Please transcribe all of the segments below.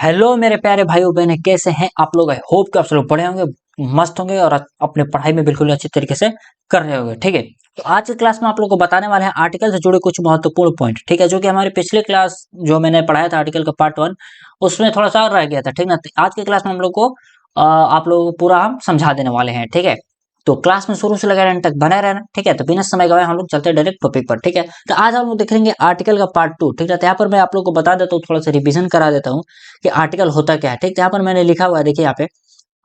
Hello मेरे प्यारे भाइयों बहनें, कैसे हैं आप लोग। आई होप कि आप सब लोग पढ़े होंगे, मस्त होंगे और अपने पढ़ाई में बिल्कुल अच्छी तरीके से कर रहे होंगे। ठीक है, तो आज की क्लास में आप लोग को बताने वाले हैं आर्टिकल से जुड़े कुछ महत्वपूर्ण पॉइंट। ठीक है, जो कि हमारी पिछले क्लास जो मैंने पढ़ाया था आर्टिकल का पार्ट 1, उसमें थोड़ा सा और रह गया था। ठीक ना, तो आज की क्लास में हम लोग को आप लोगों को पूरा हम समझा देने वाले हैं। ठीक है, तो क्लास में शुरू से लगे रहने तक बने रहना। ठीक है, तो बिना समय गवाए हम लोग चलते हैं डायरेक्ट टॉपिक पर। ठीक है, तो आज हम लोग देखेंगे आर्टिकल का पार्ट 2। ठीक है, तो यहाँ पर मैं आप लोग को बता देता हूँ, थोड़ा सा रिवीजन करा देता हूँ कि आर्टिकल होता क्या है। ठीक, यहाँ पर मैंने लिखा हुआ है, देखिए यहाँ पे,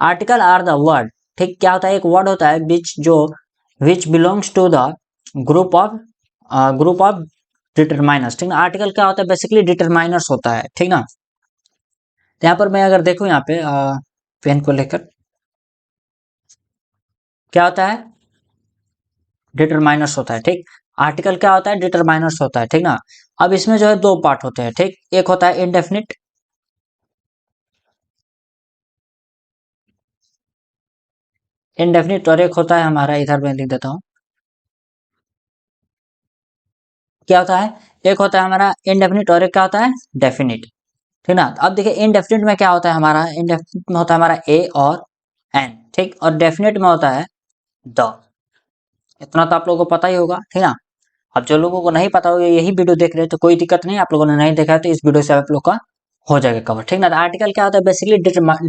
आर्टिकल आर द वर्ड। ठीक, क्या होता है, एक वर्ड होता है which belongs to the group of determiners. ठीक ना, आर्टिकल क्या होता है, बेसिकली डिटरमाइनर्स होता है। ठीक ना, तो यहाँ पर मैं अगर देखूँ यहाँ पे पेन को लेकर, क्या होता है, डिटरमाइनर्स होता है। ठीक, आर्टिकल क्या होता है, डिटरमाइनर्स होता है। ठीक ना, अब इसमें जो है दो पार्ट होते हैं। ठीक, एक होता है इंडेफिनिट, और एक होता है हमारा, इधर मैं लिख देता हूँ, क्या होता है, एक होता है हमारा इंडेफिनिट और एक क्या होता है, डेफिनिट। ठीक ना, अब देखिए इंडेफिनिट में क्या होता है हमारा, इंडेफिनिट में होता है हमारा ए और एन। ठीक, और डेफिनिट में होता है द। इतना तो आप लोगों को पता ही होगा। ठीक ना, अब जो लोगों को नहीं पता होगा यही वीडियो देख रहे हैं तो कोई दिक्कत नहीं, आप लोगों ने नहीं देखा है तो इस वीडियो से आप लोग का हो जाएगा कवर। ठीक ना, तो आर्टिकल क्या होता है, बेसिकली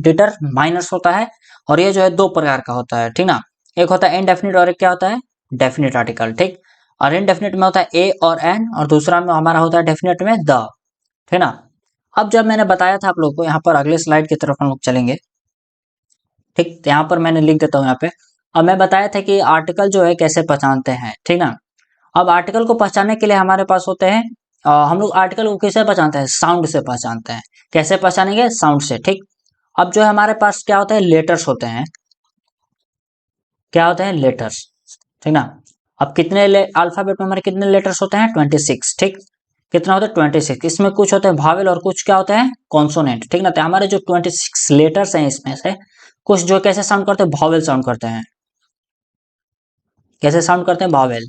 डिटरमाइनर्स होता है, और ये जो है दो प्रकार का होता है। ठीक ना, एक होता है इनडेफिनिट और एक क्या होता है, डेफिनिट आर्टिकल। ठीक, और इनडेफिनिट में होता है ए और एन, और दूसरा में हमारा होता है डेफिनिट में द। ठीक ना, अब जब मैंने बताया था आप लोग को, यहाँ पर अगले स्लाइड की तरफ हम लोग चलेंगे। ठीक, तो यहाँ पर मैंने लिख देता हूँ यहाँ पे, अब मैं बताया था कि आर्टिकल जो है कैसे पहचानते हैं। ठीक ना, अब आर्टिकल को पहचानने के लिए हमारे पास होते हैं हम लोग आर्टिकल को कैसे पहचानते हैं, साउंड से पहचानते हैं। कैसे पहचानेंगे, साउंड से। ठीक, अब जो है हमारे पास क्या होता है, लेटर्स होते हैं। क्या होते हैं, लेटर्स। ठीक ना, अब कितने अल्फाबेट में हमारे कितने लेटर्स होते हैं, 26। ठीक, कितना होता है, 26। इसमें कुछ होते हैं भावेल और कुछ क्या होते हैं, कॉन्सोनेंट। ठीक ना, तो हमारे जो 26 लेटर्स हैं इसमें से कुछ जो कैसे साउंड करते हैं, भावेल साउंड करते हैं। कैसे साउंड करते हैं, भावेल,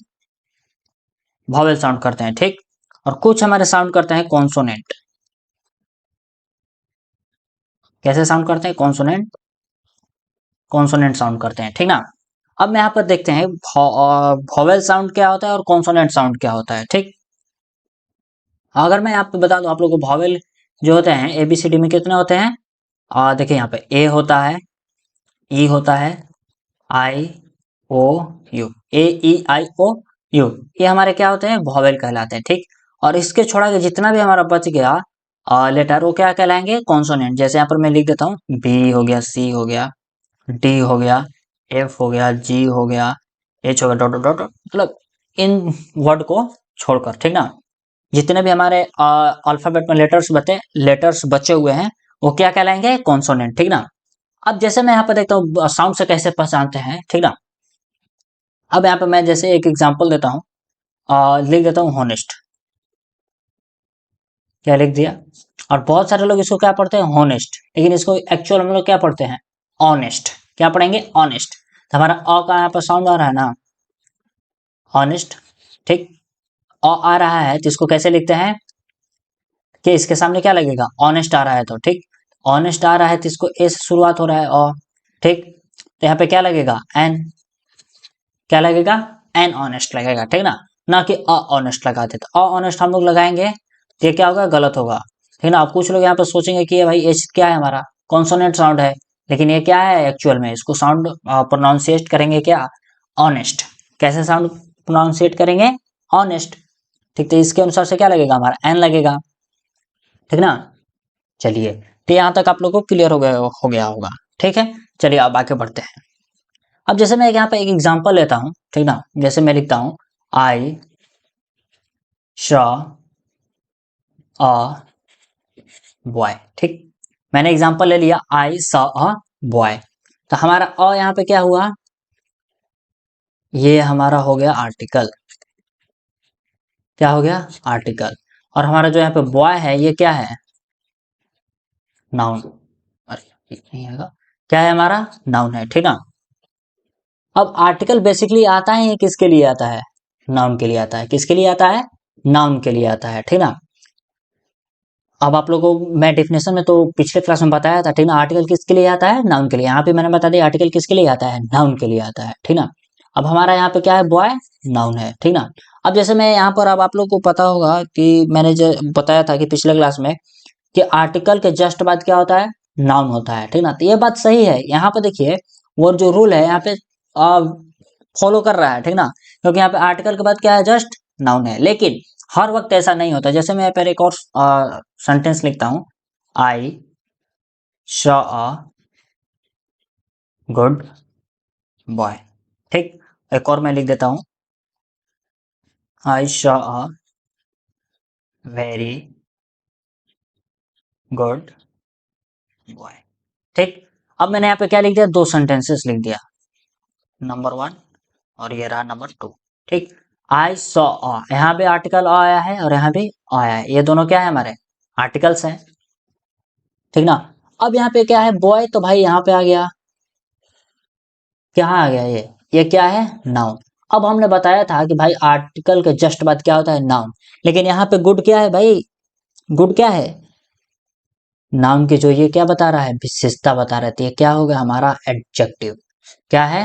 भावेल साउंड करते हैं। ठीक, और कुछ हमारे साउंड करते हैं कॉन्सोनेंट। कैसे साउंड करते हैं, कॉन्सोनेंट, कॉन्सोनेंट साउंड करते हैं। ठीक ना, अब मैं यहाँ पर देखते हैं वॉवेल साउंड क्या होता है और कॉन्सोनेंट साउंड क्या होता है। ठीक, अगर मैं आपको बता दूं, आप लोगों को वॉवेल जो होते हैं एबीसीडी में कितने होते हैं, देखिए यहाँ पे ए होता है, ई होता है, आई ओ you, A E I O you, ये हमारे क्या होते हैं, वॉवेल कहलाते हैं। ठीक, और इसके छोड़ा के जितना भी हमारा बच गया लेटर, वो क्या कहलाएंगे, कॉन्सोनेंट। जैसे यहाँ पर मैं लिख देता हूँ, बी हो गया, सी हो गया, डी हो गया, एफ हो गया, जी हो गया, एच हो गया, डॉट डॉट डॉट, मतलब इन वर्ड को छोड़कर। ठीक ना, जितने भी हमारे अल्फाबेट में लेटर्स बचे हुए हैं वो क्या कहलाएंगे, कॉन्सोनेंट। ठीक ना, अब जैसे मैं यहाँ पर देखता हूँ साउंड से कैसे पहचानते हैं। ठीक ना, अब यहाँ पे मैं जैसे एक एग्जांपल देता हूँ, लिख देता हूँ हॉनेस्ट। क्या लिख दिया, और बहुत सारे लोग इसको क्या पढ़ते हैं, हॉनेस्ट, लेकिन इसको एक्चुअल हम लोग क्या पढ़ते हैं, ऑनेस्ट। क्या पढ़ेंगे, ऑनेस्ट। तो हमारा अ का यहाँ पर साउंड आ रहा है ना, ऑनेस्ट। ठीक, अ आ रहा है तो इसको कैसे लिखते हैं, कि इसके सामने क्या लगेगा, ऑनेस्ट आ रहा है तो। ठीक, ऑनेस्ट आ रहा है तो इसको ए से शुरुआत हो रहा है, अ। ठीक, तो यहाँ पे क्या लगेगा, एन। क्या लगेगा, एन ऑनेस्ट लगेगा। ठीक ना कि अ ऑनेस्ट लगाते, तो अ ऑनेस्ट हम लोग लगाएंगे तो ये क्या होगा, गलत होगा। ठीक ना, अब कुछ लोग यहाँ पे सोचेंगे कि ये भाई एच क्या है, हमारा कॉन्सोनेंट साउंड है, लेकिन ये क्या है एक्चुअल में, इसको साउंड प्रोनाउंसिएट करेंगे क्या, ऑनेस्ट। कैसे साउंड प्रोनाउंसिएट करेंगे, ऑनेस्ट। ठीक, तो इसके अनुसार से क्या लगेगा, हमारा एन लगेगा। ठीक ना, चलिए, तो यहाँ तक आप लोगों को क्लियर हो गया होगा। ठीक है, चलिए अब आगे बढ़ते हैं। अब जैसे मैं यहाँ पे एक एग्जांपल लेता हूँ। ठीक ना, जैसे मैं लिखता हूँ, आई शॉ अ बॉय। ठीक, मैंने एग्जांपल ले लिया, आई सॉ अ बॉय। तो हमारा अ यहाँ पे क्या हुआ, ये हमारा हो गया आर्टिकल। क्या हो गया, आर्टिकल। और हमारा जो यहाँ पे बॉय है ये क्या है, नाउन। अरे ये नहीं आएगा, क्या है हमारा, नाउन है। ठीक ना, अब आर्टिकल बेसिकली आता है, ये किसके लिए आता है, नाउन के लिए आता है। किसके लिए आता है, नाउन के लिए आता है। ठीक ना, अब आप लोगों को मैं डेफिनेशन में तो पिछले क्लास में बताया था, ठीक ना। आर्टिकल किसके लिए आता है? नाउन के लिए। यहाँ पे मैंने बता दिया आर्टिकल किसके लिए आता है? नाउन के लिए आता है, ठीक ना। अब हमारा यहाँ पे क्या है? बॉय नाउन है, ठीक ना। अब जैसे मैं यहाँ पर, अब आप लोग को पता होगा कि मैंने जो बताया था कि पिछले क्लास में कि आर्टिकल के जस्ट बाद क्या होता है? नाउन होता है, ठीक ना। तो ये बात सही है। यहाँ पे देखिए वो जो रूल है यहाँ पे फॉलो कर रहा है, ठीक ना, क्योंकि यहाँ पे आर्टिकल के बाद क्या है? जस्ट नाउन है। लेकिन हर वक्त ऐसा नहीं होता। जैसे मैं पर एक और सेंटेंस लिखता हूं, I saw a good boy, ठीक। एक और मैं लिख देता हूं, I saw a very good boy, ठीक। अब मैंने यहाँ पे क्या लिख दिया? दो सेंटेंसेस लिख दिया, नंबर 1 और ये रहा नंबर 2, ठीक। आई सॉ अ, यहाँ पे आर्टिकल अ आया है और यहाँ पे आया है, ये दोनों क्या है? हमारे आर्टिकल्स हैं, ठीक ना। अब यहाँ पे क्या है? बॉय, तो भाई यहाँ पे आ गया, क्या आ गया? ये क्या है? नाउन। अब हमने बताया था कि भाई आर्टिकल के जस्ट बाद क्या होता है? नाउन। लेकिन यहाँ पे गुड क्या है भाई? गुड क्या है? नाउन की जो ये क्या बता रहा है? विशेषता बता रहा है। तो ये क्या होगा? हमारा एडजेक्टिव। क्या है?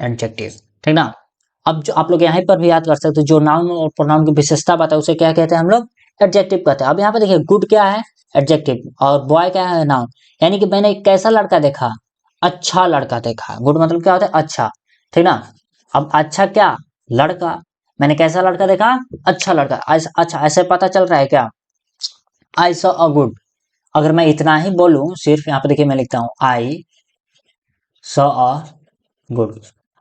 एडजेक्टिव, ठीक ना। अब जो आप लोग यहाँ पर भी याद कर सकते हो, जो नाउन और प्रोनाउन की विशेषता बताता है उसे क्या कहते हैं हम लोग? एडजेक्टिव कहते हैं। अब यहाँ पे देखिए गुड क्या है? एडजेक्टिव। और बॉय क्या है? नाउन। यानी कि मैंने एक कैसा लड़का देखा? अच्छा लड़का देखा। गुड मतलब क्या होता है? अच्छा, ठीक ना। अब अच्छा क्या? लड़का। मैंने कैसा लड़का देखा? अच्छा लड़का। अच्छा, ऐसे पता चल रहा है क्या? I saw a good. अगर मैं इतना ही बोलूं सिर्फ, यहाँ पे देखिए मैं लिखता हूं आई सॉ अ गुड।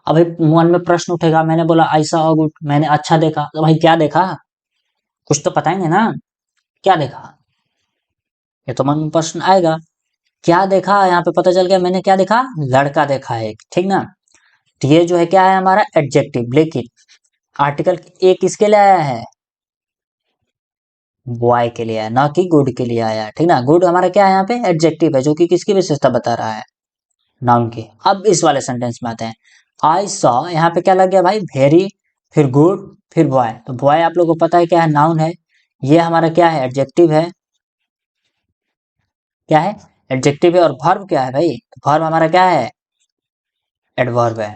अभी मन में प्रश्न उठेगा, मैंने बोला आई सॉ अ गुड, मैंने अच्छा देखा, तो भाई क्या देखा? कुछ तो बताएंगे ना, क्या देखा? ये तो मन में प्रश्न आएगा। क्या देखा? यहाँ पे पता चल गया मैंने क्या देखा? लड़का देखा है, ठीक ना। तो ये जो है क्या है? हमारा एडजेक्टिव। लेकिन आर्टिकल ए किसके लिए आया है? बॉय के लिए आया, ना कि गुड के लिए आया, ठीक ना। गुड हमारा क्या है? यहाँ पे एडजेक्टिव है, जो कि किसकी विशेषता बता रहा है? नाउन की। अब इस वाले सेंटेंस में आते हैं। आई सॉ, यहाँ पे क्या लग गया भाई? वेरी, फिर गुड, फिर बॉय। तो बॉय आप लोगों को पता है क्या है? नाउन है। ये हमारा क्या है? एडजेक्टिव है। क्या है? एडजेक्टिव है। और वर्ब क्या है भाई? वर्ब हमारा क्या है? एडवर्ब है।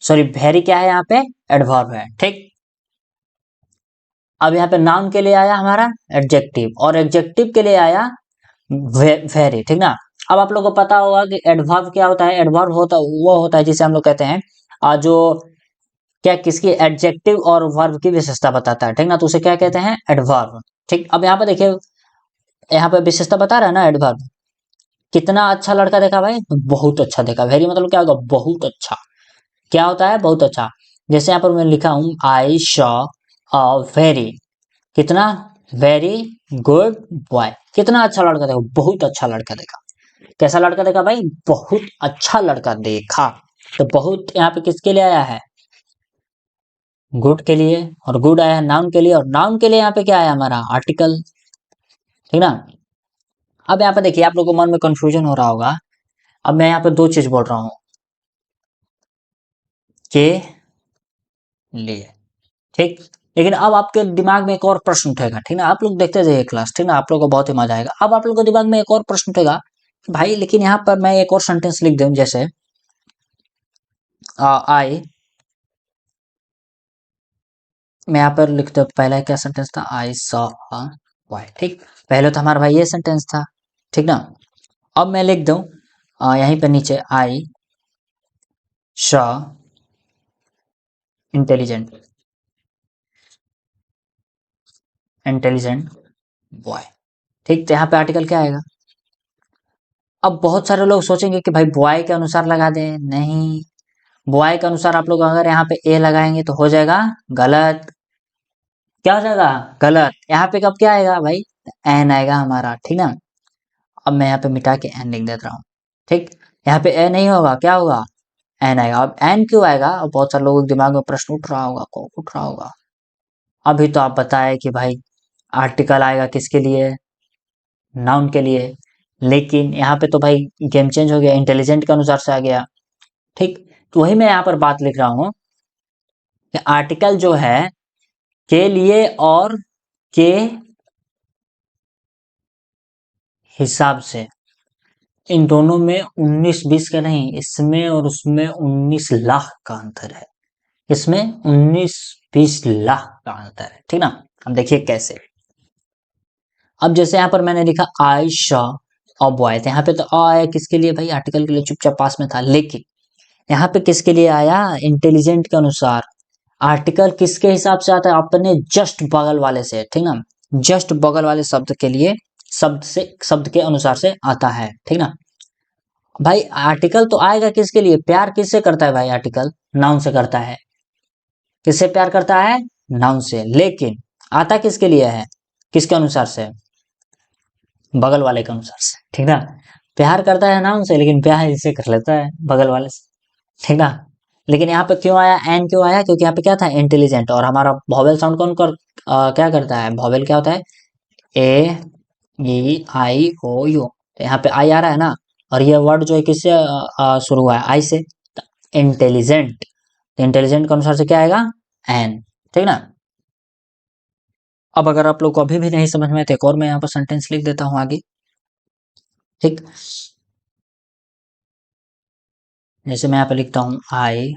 सॉरी, वेरी क्या है यहाँ पे? एडवर्ब है, ठीक। अब यहाँ पे नाउन के लिए आया हमारा एडजेक्टिव, और एडजेक्टिव के लिए आया वेरी, ठीक ना। अब आप लोगों को पता होगा कि एडवर्ब क्या होता है? एडवर्ब होता वो होता है जिसे हम लोग कहते हैं जो क्या किसकी एडजेक्टिव और वर्ब की विशेषता बताता है, ठीक ना। तो उसे क्या कहते हैं? एडवर्ब, ठीक। अब यहाँ पे देखिए, यहाँ पे विशेषता बता रहा है ना एडवर्ब। कितना अच्छा लड़का देखा भाई? बहुत अच्छा देखा। वेरी मतलब क्या होगा? बहुत अच्छा। क्या होता है? बहुत अच्छा। जैसे यहाँ पर मैं लिखा हूं, आई शॉ अ वेरी, कितना? Very good boy. कितना अच्छा लड़का देखा? बहुत अच्छा लड़का देखा। कैसा लड़का देखा भाई? बहुत अच्छा लड़का देखा। तो बहुत यहाँ पे किसके लिए आया है? गुड के लिए। और गुड आया है नाउन के लिए, और नाउन के लिए यहाँ पे क्या आया? हमारा आर्टिकल, ठीक ना। अब यहाँ पे देखिए आप लोगों को मन में कंफ्यूजन हो रहा होगा। अब मैं यहाँ पे दो चीज बोल रहा हूँ, के लिए, ठीक। लेकिन अब आपके दिमाग में एक और प्रश्न उठेगा, ठीक ना। आप लोग देखते जाइए क्लास, ठीक ना, आप लोग को बहुत ही मजा आएगा। अब आप लोग के दिमाग में एक और प्रश्न उठेगा, भाई लेकिन यहाँ पर मैं एक और सेंटेंस लिख दूं, जैसे आई, मैं यहाँ पर लिखता हूँ, पहला क्या सेंटेंस था? आई सॉ अ बॉय, ठीक। पहले तो हमारा भाई ये सेंटेंस था, ठीक ना। अब मैं लिख दूं यहीं पर नीचे, I saw intelligent, intelligent boy, ठीक। तो यहाँ पे आर्टिकल क्या आएगा? अब बहुत सारे लोग सोचेंगे कि भाई बॉय के अनुसार लगा दें, नहीं। बॉय के अनुसार आप लोग अगर यहाँ पे ए लगाएंगे तो हो जाएगा गलत। क्या हो जाएगा? गलत। यहाँ पे कब क्या आएगा भाई? एन आएगा हमारा, ठीक ना। अब मैं यहाँ पे मिटा के एन लिख देता हूँ, ठीक। यहाँ पे ए नहीं होगा, क्या होगा? एन आएगा। अब एन क्यों आएगा? अब बहुत सारे लोगों के दिमाग में प्रश्न उठ रहा होगा, को उठ रहा होगा। अभी तो आप बताए कि भाई आर्टिकल आएगा किसके लिए? नाउन के लिए। लेकिन यहाँ पे तो भाई गेम चेंज हो गया, इंटेलिजेंट के अनुसार से आ गया, ठीक। तो वही मैं यहाँ पर बात लिख रहा हूँ कि आर्टिकल जो है के लिए और के हिसाब से, इन दोनों में 19-20 का नहीं, इसमें और उसमें 19 लाख का अंतर है। इसमें 19-20 लाख का अंतर है, ठीक ना। अब देखिए कैसे। अब जैसे यहाँ पर मैंने लिखा आई शॉ अ बॉय, तो यहाँ पे तो अ आया किसके लिए भाई, आर्टिकल के लिए, चुपचाप पास में था। लेकिन यहाँ पे किसके लिए आया, इंटेलिजेंट के अनुसार। आर्टिकल किसके हिसाब से आता है, अपने जस्ट बगल वाले से, ठीक ना, जस्ट बगल वाले शब्द के लिए, शब्द के अनुसार से आता है, ठीक ना। भाई आर्टिकल तो आएगा किसके लिए, प्यार किससे करता है भाई, आर्टिकल नाउन से करता है। किससे प्यार करता है, नाउन से। लेकिन आता किसके लिए है, किसके अनुसार से, बगल वाले के अनुसार से, ठीक ना। प्यार करता है नाउन से, लेकिन प्यार इससे कर लेता है बगल वाले से, ठीक ना। लेकिन यहाँ पे क्यों आया, एन क्यों आया, क्योंकि यहाँ पे क्या था, इंटेलिजेंट। और हमारा वॉवेल साउंड कौन क्या करता है, वॉवेल क्या होता है, ए ई आई ओ यू। तो यहाँ पे आई आ रहा है ना, और ये वर्ड जो है किससे शुरू हुआ है, आई से। इंटेलिजेंट, इंटेलिजेंट के अनुसार से क्या आएगा, एन, ठीक ना। अब अगर आप लोग को अभी भी नहीं समझ में, तो एक और मैं यहाँ पर सेंटेंस लिख देता हूँ आगे, ठीक। जैसे मैं यहाँ पे लिखता हूँ, I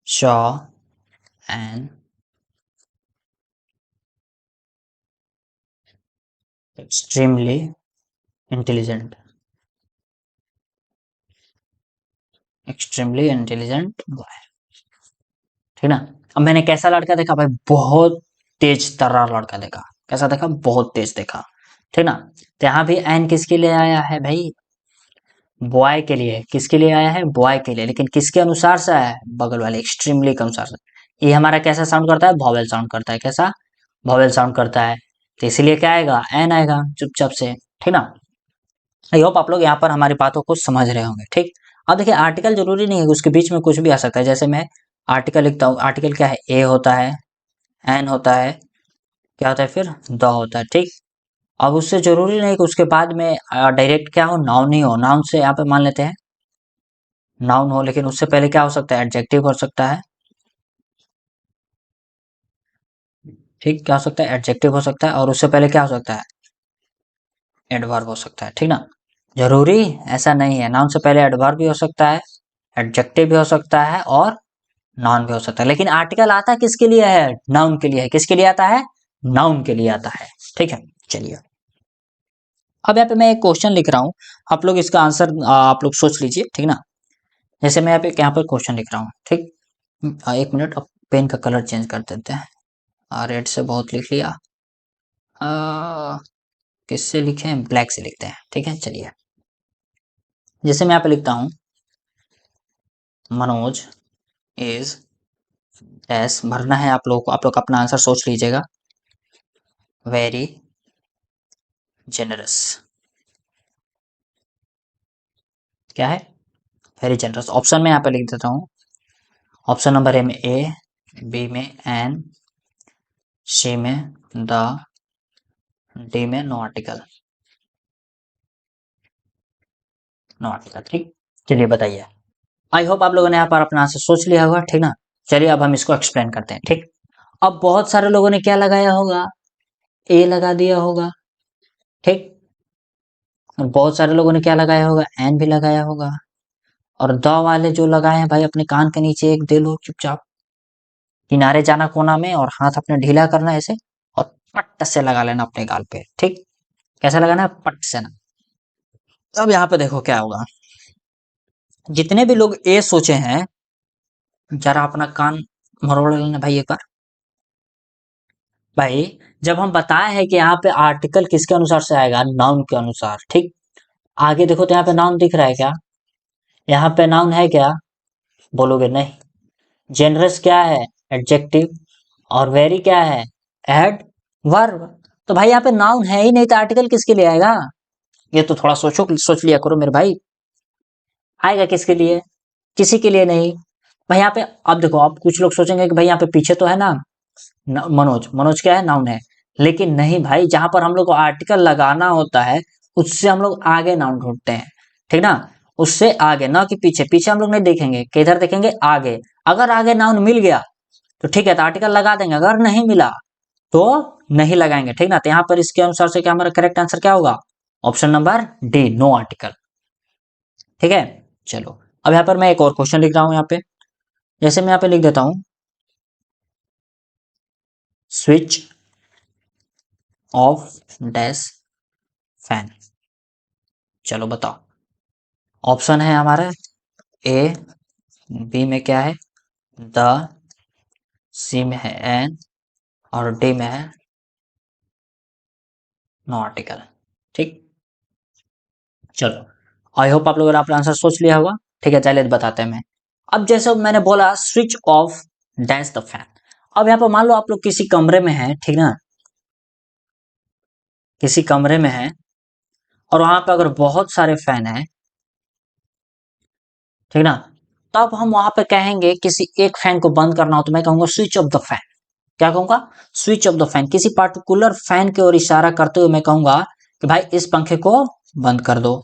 saw an extremely intelligent, extremely intelligent boy, ठीक ना। अब मैंने कैसा लड़का देखा भाई, बहुत तेज तर्रार लड़का देखा। कैसा देखा, बहुत तेज देखा, ठीक ना। तो यहाँ भी एन किसके लिए आया है भाई, बॉय के लिए। किसके लिए आया है, बॉय के लिए। लेकिन किसके अनुसार से आया है, बगल वाले एक्सट्रीमली के अनुसार से। ये हमारा कैसा साउंड करता है, वॉवेल साउंड करता है। कैसा, वॉवेल साउंड करता है। तो इसलिए क्या आएगा, एन आएगा चुपचाप से, ठीक ना। आई होप आप लोग यहाँ पर हमारी बातों को समझ रहे होंगे, ठीक। अब देखिए आर्टिकल जरूरी नहीं है, उसके बीच में कुछ भी आ सकता है। जैसे मैं आर्टिकल लिखता हूँ, आर्टिकल क्या है, ए होता है, एन होता है, क्या होता है फिर, द होता है, ठीक। अब उससे जरूरी नहीं कि उसके बाद में डायरेक्ट क्या हो, नाउन ही हो। नाउन से यहाँ पे मान लेते हैं नाउन हो, लेकिन उससे पहले क्या हो सकता है, एडजेक्टिव हो सकता है, ठीक। क्या हो सकता है, एडजेक्टिव हो सकता है। और उससे पहले क्या हो सकता है, एडवर्ब हो सकता है, ठीक ना। जरूरी ऐसा नहीं है, नाउन से पहले एडवर्ब भी हो सकता है, एडजेक्टिव भी हो सकता है, और नाउन भी हो सकता है। लेकिन आर्टिकल आता किसके लिए है, नाउन के लिए है। किसके लिए आता है, नाउन के लिए आता है, ठीक है। चलिए अब यहाँ पे मैं एक क्वेश्चन लिख रहा हूँ, आप लोग इसका आंसर आप लोग सोच लीजिए, ठीक ना। जैसे मैं यहाँ पे क्वेश्चन लिख रहा हूँ, ठीक। एक मिनट, अब पेन का कलर चेंज कर देते हैं। रेड से बहुत लिख लिया, किससे लिखें, ब्लैक से लिखते हैं, ठीक है। चलिए जैसे मैं यहाँ पे लिखता हूँ, मनोज इज एस, भरना है आप लोगों को, आप लोग अपना आंसर सोच लीजिएगा, वेरी जेनरस। क्या है, वेरी जनरस। ऑप्शन में यहाँ पे लिख देता हूँ, ऑप्शन नंबर ए में ए, बी में एन, सी में द, डी में नो आर्टिकल, नो आर्टिकल, ठीक। चलिए बताइए, आई होप आप लोगों ने यहाँ पर अपना आंसर सोच लिया होगा, ठीक ना। चलिए अब हम इसको एक्सप्लेन करते हैं, ठीक। अब बहुत सारे लोगों ने क्या लगाया होगा, ए लगा दिया होगा, ठीक। और बहुत सारे लोगों ने क्या लगाया होगा, एन भी लगाया होगा। और द वाले जो लगाए हैं भाई, अपने कान के नीचे एक दे लो चुपचाप, किनारे जाना कोना में, और हाथ अपने ढीला करना ऐसे, और पट से लगा लेना अपने गाल पे, ठीक। कैसा लगाना है, पट से ना। अब यहाँ पे देखो क्या होगा, जितने भी लोग ए सोचे हैं, जरा अपना कान मरोड़ लेना भाई एक बार। भाई जब हम बताए हैं कि यहाँ पे आर्टिकल किसके अनुसार से आएगा, नाउन के अनुसार, ठीक। आगे देखो तो यहाँ पे नाउन दिख रहा है क्या, यहाँ पे नाउन है क्या, बोलोगे नहीं। जेनरस क्या है, एडजेक्टिव। और वेरी क्या है, एडवर्ब। तो भाई यहाँ पे नाउन है ही नहीं, तो आर्टिकल किसके लिए आएगा, ये तो थोड़ा सोच लिया करो मेरे भाई। आएगा किसके लिए, किसी के लिए नहीं। भाई यहाँ पे अब देखो, अब कुछ लोग सोचेंगे कि भाई यहाँ पे पीछे तो है ना, मनोज, मनोज क्या है, नाउन है। लेकिन नहीं भाई, जहां पर हम लोग को आर्टिकल लगाना होता है, उससे हम लोग आगे नाउन ढूंढते हैं, ठीक ना। उससे आगे, ना कि पीछे। पीछे हम लोग नहीं देखेंगे, किधर देखेंगे, आगे। अगर आगे नाउन मिल गया तो ठीक है, तो आर्टिकल लगा देंगे, अगर नहीं मिला तो नहीं लगाएंगे, ठीक ना। तो यहाँ पर इसके अनुसार से क्या हमारा करेक्ट आंसर क्या होगा, option number D, no article, ठीक है। चलो अब यहाँ पर मैं एक और क्वेश्चन लिख रहा हूं यहाँ पे, जैसे मैं यहाँ पे लिख देता हूं स्विच ऑफ डैश फैन। चलो बताओ, ऑप्शन है हमारा ए, बी में क्या है द, सी में है एन, और डी में है नो आर्टिकल, ठीक। चलो आई होप आप लोगों ने अपना आंसर सोच लिया होगा, ठीक है। चलिए बताते हैं मैं। अब जैसे मैंने बोला switch off dash the fan, अब यहाँ पर मान लो आप लोग किसी कमरे में हैं, ठीक ना, किसी कमरे में है और वहां पे अगर बहुत सारे फैन हैं, ठीक ना, तब हम वहां पे कहेंगे किसी एक फैन को बंद करना हो तो मैं कहूंगा स्विच ऑफ द फैन। क्या कहूंगा, स्विच ऑफ द फैन। किसी पार्टिकुलर फैन की ओर इशारा करते हुए मैं कहूंगा कि भाई इस पंखे को बंद कर दो,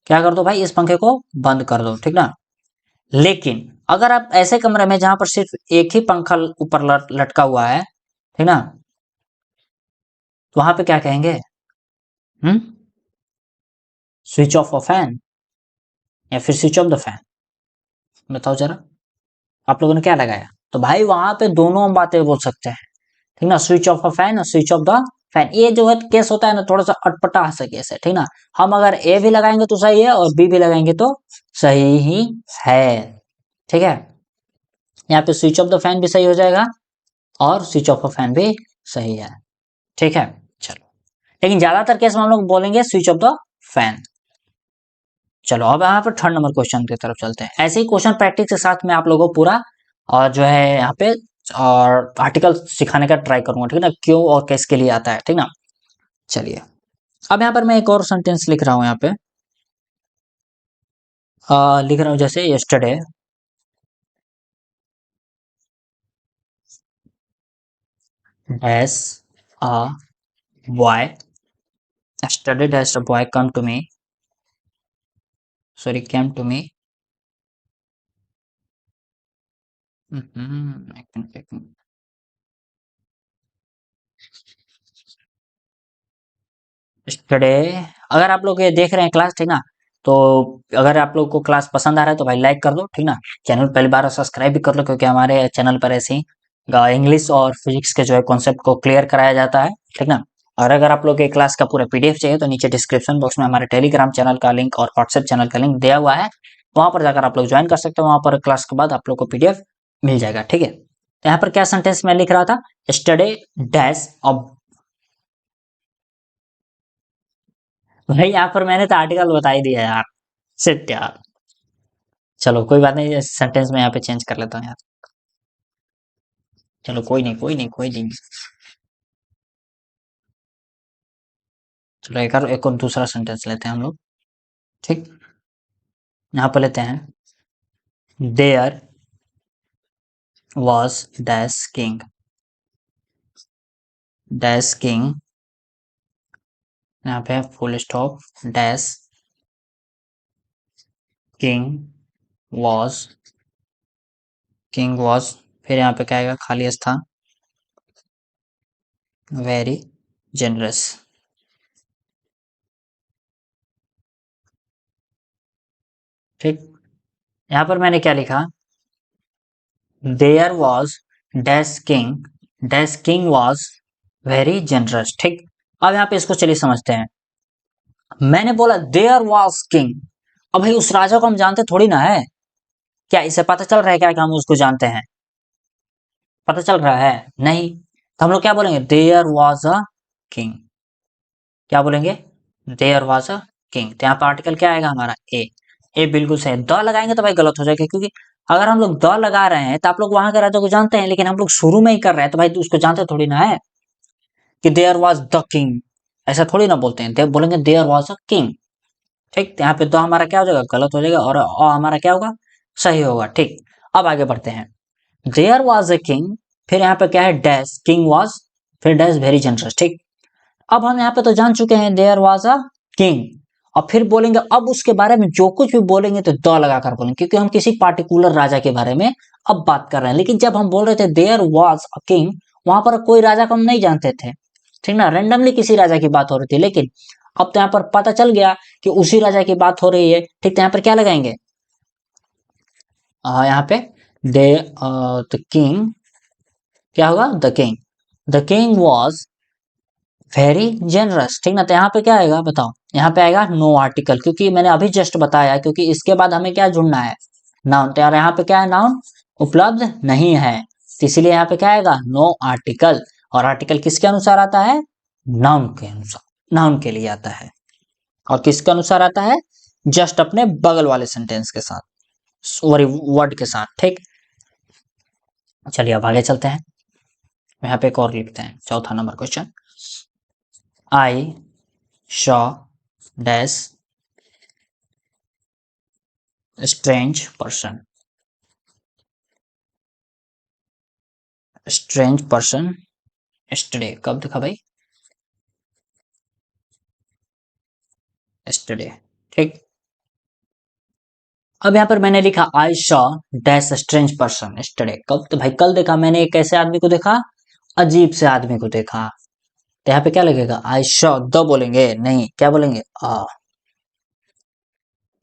क्या कर दो भाई, इस पंखे को बंद कर दो, ठीक ना। लेकिन अगर आप ऐसे कमरे में जहां पर सिर्फ एक ही पंखा ऊपर लटका हुआ है, ठीक ना, तो वहां पे क्या कहेंगे, स्विच ऑफ अ फैन या फिर स्विच ऑफ द फैन, बताओ जरा आप लोगों ने क्या लगाया। तो भाई वहां पे दोनों हम बातें बोल सकते हैं, ठीक ना, स्विच ऑफ अ फैन और स्विच ऑफ द फैन। ये जो है केस होता है ना, थोड़ा सा अटपटा सा केस है, ठीक ना। हम अगर ए भी लगाएंगे तो सही है और बी भी लगाएंगे तो सही ही है, ठीक है। यहाँ पे स्विच ऑफ द फैन भी सही हो जाएगा और स्विच ऑफ अ फैन भी सही है, ठीक है। चलो लेकिन ज्यादातर केस में हम लोग बोलेंगे स्विच ऑफ द फैन। चलो अब यहाँ पर थर्ड नंबर क्वेश्चन की तरफ चलते हैं। ऐसे ही क्वेश्चन प्रैक्टिस के साथ मैं आप लोगों को पूरा और जो है यहाँ पे और आर्टिकल सिखाने का ट्राई करूंगा, ठीक ना, क्यों और किसके लिए आता है, ठीक ना। चलिए अब यहाँ पर मैं एक और सेंटेंस लिख रहा हूँ यहाँ पे, लिख रहा हूँ जैसे yesterday dash a boy, yesterday dash a boy come to me, sorry came to me, एक मिनट एक मिनट, यस्टरडे। अगर आप लोग ये देख रहे हैं क्लास, ठीक ना, तो अगर आप लोग को क्लास पसंद आ रहा है तो भाई लाइक कर दो, ठीक ना। चैनल पहली बार सब्सक्राइब भी कर लो, क्योंकि हमारे चैनल पर ऐसे ही इंग्लिश और फिजिक्स के जो है कॉन्सेप्ट को क्लियर कराया जाता है, ठीक ना। और अगर आप लोग के क्लास का पूरा पीडीएफ चाहिए तो नीचे डिस्क्रिप्शन बॉक्स में हमारे टेलीग्राम चैनल का लिंक और व्हाट्सएप चैनल का लिंक दिया हुआ है, वहां पर जाकर आप लोग ज्वाइन कर सकते हो। वहां पर क्लास के बाद आप लोग को पीडीएफ मिल जाएगा, ठीक है। तो यहाँ पर क्या सेंटेंस मैं लिख रहा था, स्टडी डैश अब, भाई यहाँ पर मैंने तो आर्टिकल बता ही दिया यार, सिट यार। चलो कोई बात नहीं, सेंटेंस में यहाँ पे चेंज कर लेता हूँ यार, चलो कोई नहीं कोई नहीं कोई नहीं। चलो एक और दूसरा सेंटेंस लेते हैं हम लोग, ठीक। यहाँ पर लेते हैं देयर वॉज डैश किंग, यहाँ पे full stop dash king was, king was, फिर यहाँ पे क्या आएगा खाली स्थान, वेरी जनरस, ठीक। यहाँ पर मैंने क्या लिखा, there was dash king was very generous, ठीक। अब यहाँ पे इसको चलिए समझते हैं। मैंने बोला देयर वॉज किंग, अब भाई उस राजा को हम जानते थोड़ी ना है, क्या इसे पता चल रहा है क्या कि हम उसको जानते हैं, पता चल रहा है नहीं। तो हम लोग क्या बोलेंगे, देयर वॉज अ किंग, क्या बोलेंगे, देयर वॉज अ किंग। तो यहाँ पर आर्टिकल क्या आएगा हमारा ए, ए बिल्कुल सही। द लगाएंगे तो भाई गलत हो जाएगा, क्योंकि अगर हम लोग द लगा रहे हैं तो आप लोग वहां के राजा को जानते हैं, लेकिन हम लोग शुरू में ही कर रहे हैं तो भाई उसको जानते थोड़ी ना है कि देयर वॉज द किंग, ऐसा थोड़ी ना बोलते हैं, बोलेंगे देयर वॉज अ किंग, ठीक। यहाँ पे द हमारा क्या हो जाएगा, गलत हो जाएगा, और हमारा क्या होगा, सही होगा, ठीक। अब आगे बढ़ते हैं, देयर वॉज अ किंग, फिर यहाँ पे क्या है डैश किंग वॉज, फिर डैश वेरी जनरस, ठीक। अब हम यहाँ पे तो जान चुके हैं देयर वॉज अ किंग, और फिर बोलेंगे अब उसके बारे में जो कुछ भी बोलेंगे तो द लगाकर बोलेंगे, क्योंकि हम किसी पार्टिकुलर राजा के बारे में अब बात कर रहे हैं। लेकिन जब हम बोल रहे थे देयर वॉज अ किंग, वहां पर कोई राजा को हम नहीं जानते थे, ठीक ना, रेंडमली किसी राजा की बात हो रही थी। लेकिन अब तो यहाँ पर पता चल गया कि उसी राजा की बात हो रही है, ठीक। तो यहाँ पर क्या लगाएंगे, यहाँ पे दे द किंग, क्या होगा, the king was very generous, ठीक ना। तो यहाँ पे क्या आएगा बताओ, यहाँ पे आएगा नो आर्टिकल, क्योंकि मैंने अभी जस्ट बताया, क्योंकि इसके बाद हमें क्या ढूंढना है, नाउन। तो यार यहाँ पे क्या है, नाउन उपलब्ध नहीं है, तो इसीलिए यहाँ पे क्या आएगा, नो आर्टिकल। और आर्टिकल किसके अनुसार आता है, नाउन के अनुसार, नाउन के लिए आता है। और किसके अनुसार आता है, जस्ट अपने बगल वाले सेंटेंस के साथ, सॉरी वर्ड के साथ, ठीक। चलिए अब आगे चलते हैं। यहाँ पे एक और लिखते हैं, चौथा नंबर question. I saw dash strange person, strange person yesterday, कब देखा भाई, यस्टरडे, ठीक। अब यहाँ पर मैंने लिखा I saw dash strange person yesterday, कब, तो भाई कल देखा मैंने एक ऐसे आदमी को देखा, अजीब से आदमी को देखा। तो यहाँ पे क्या लगेगा, आई शॉ, द बोलेंगे नहीं, क्या बोलेंगे,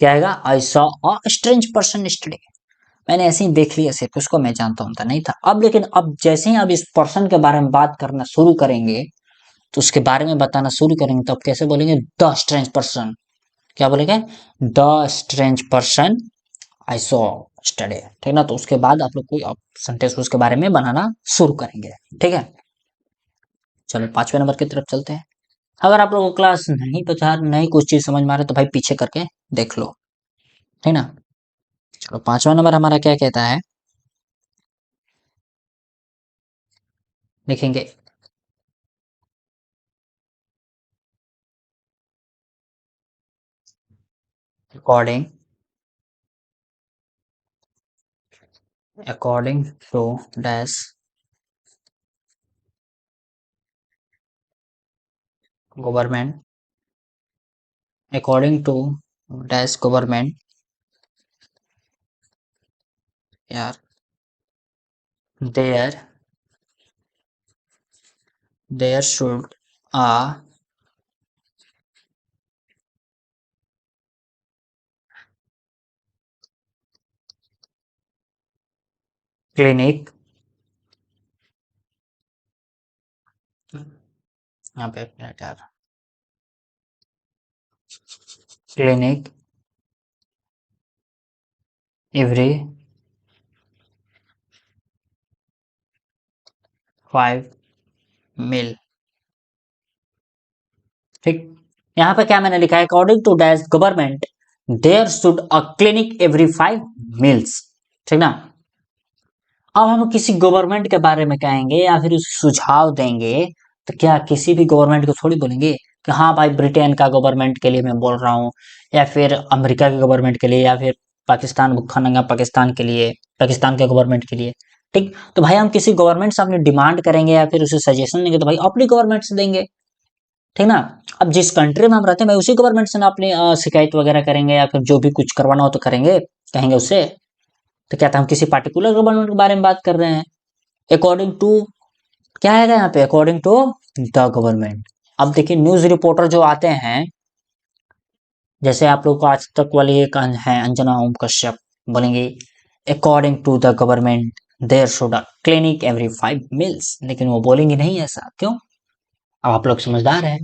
क्या आएगा, I saw a strange person yesterday. मैंने ऐसे ही देख लिया सिर्फ, उसको मैं जानता हूँ था नहीं था। अब लेकिन अब जैसे ही अब इस पर्सन के बारे में बात करना शुरू करेंगे, तो उसके बारे में बताना शुरू करेंगे, तो अब कैसे बोलेंगे, द स्ट्रेंज पर्सन, क्या बोलेंगे, the strange person I saw yesterday, ठीक ना। तो उसके बाद आप लोग कोई सेंटेंस उसके बारे में बनाना शुरू करेंगे, ठीक है। चलो 5वें नंबर की तरफ चलते हैं। अगर आप लोगों को क्लास नहीं पता, नहीं कुछ चीज समझ में आ रहा है, तो भाई पीछे करके देख लो, ठीक ना। चलो 5वां नंबर हमारा क्या कहता है, लिखेंगे according, according to dash government, according to dash government, यार there, there should a clinic, यहाँ पे यार, क्लिनिक एवरी 5 मील, ठीक। यहाँ पे क्या मैंने लिखा है, according to dash government there should a clinic every 5 miles, ठीक ना। अब हम किसी गवर्नमेंट के बारे में कहेंगे या फिर उसे सुझाव देंगे, तो क्या किसी भी गवर्नमेंट को थोड़ी बोलेंगे कि हाँ भाई ब्रिटेन का गवर्नमेंट के लिए मैं बोल रहा हूँ, या फिर अमेरिका के गवर्नमेंट के लिए, या फिर पाकिस्तान भुक्खा नंगा पाकिस्तान के लिए, पाकिस्तान के गवर्नमेंट के लिए, ठीक। तो भाई हम किसी गवर्नमेंट से अपनी डिमांड करेंगे या फिर उसे सजेशन देंगे, तो भाई अपनी गवर्नमेंट से देंगे, ठीक ना। अब जिस कंट्री में हम रहते हैं भाई उसी गवर्नमेंट से ना अपनी शिकायत वगैरह करेंगे, या फिर जो भी कुछ करवाना हो तो करेंगे, कहेंगे उससे। तो क्या था, हम किसी पार्टिकुलर गवर्नमेंट के बारे में बात कर रहे हैं, अकॉर्डिंग टू, क्या आएगा यहाँ पे, अकॉर्डिंग टू द गवर्नमेंट। अब देखिए न्यूज रिपोर्टर जो आते हैं, जैसे आप लोग को आज तक वाली एक है अंजना ओम कश्यप, बोलेंगे according to the government there should a clinic every 5 miles, लेकिन वो बोलेंगे नहीं ऐसा, क्यों, अब आप लोग समझदार हैं।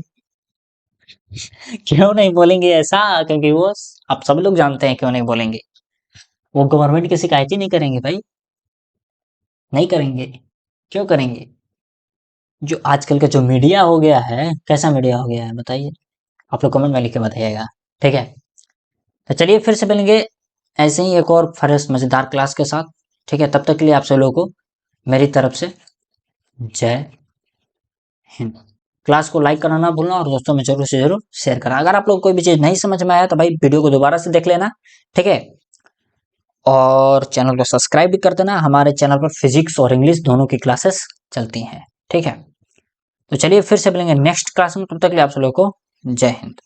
क्यों नहीं बोलेंगे ऐसा, क्योंकि वो, आप सब लोग जानते हैं क्यों नहीं बोलेंगे, वो गवर्नमेंट की शिकायत ही नहीं करेंगे भाई, नहीं करेंगे। क्यों करेंगे, जो आजकल का जो मीडिया हो गया है, कैसा मीडिया हो गया है बताइए, आप लोग कमेंट में लिख के बताइएगा, ठीक है। तो चलिए फिर से मिलेंगे ऐसे ही एक और फ्रेश मजेदार क्लास के साथ, ठीक है। तब तक के लिए आप सब लोगों को मेरी तरफ से जय हिंद। क्लास को लाइक करना ना भूलना, और दोस्तों में जरूर से जरूर शेयर करना। अगर आप लोग कोई भी चीज नहीं समझ में आया तो भाई वीडियो को दोबारा से देख लेना, ठीक है। और चैनल को सब्सक्राइब भी कर देना, हमारे चैनल पर फिजिक्स और इंग्लिश दोनों की क्लासेस चलती हैं, ठीक है। तो चलिए फिर से मिलेंगे नेक्स्ट क्लास में, तब तक के लिए आप सब लोगों को जय हिंद।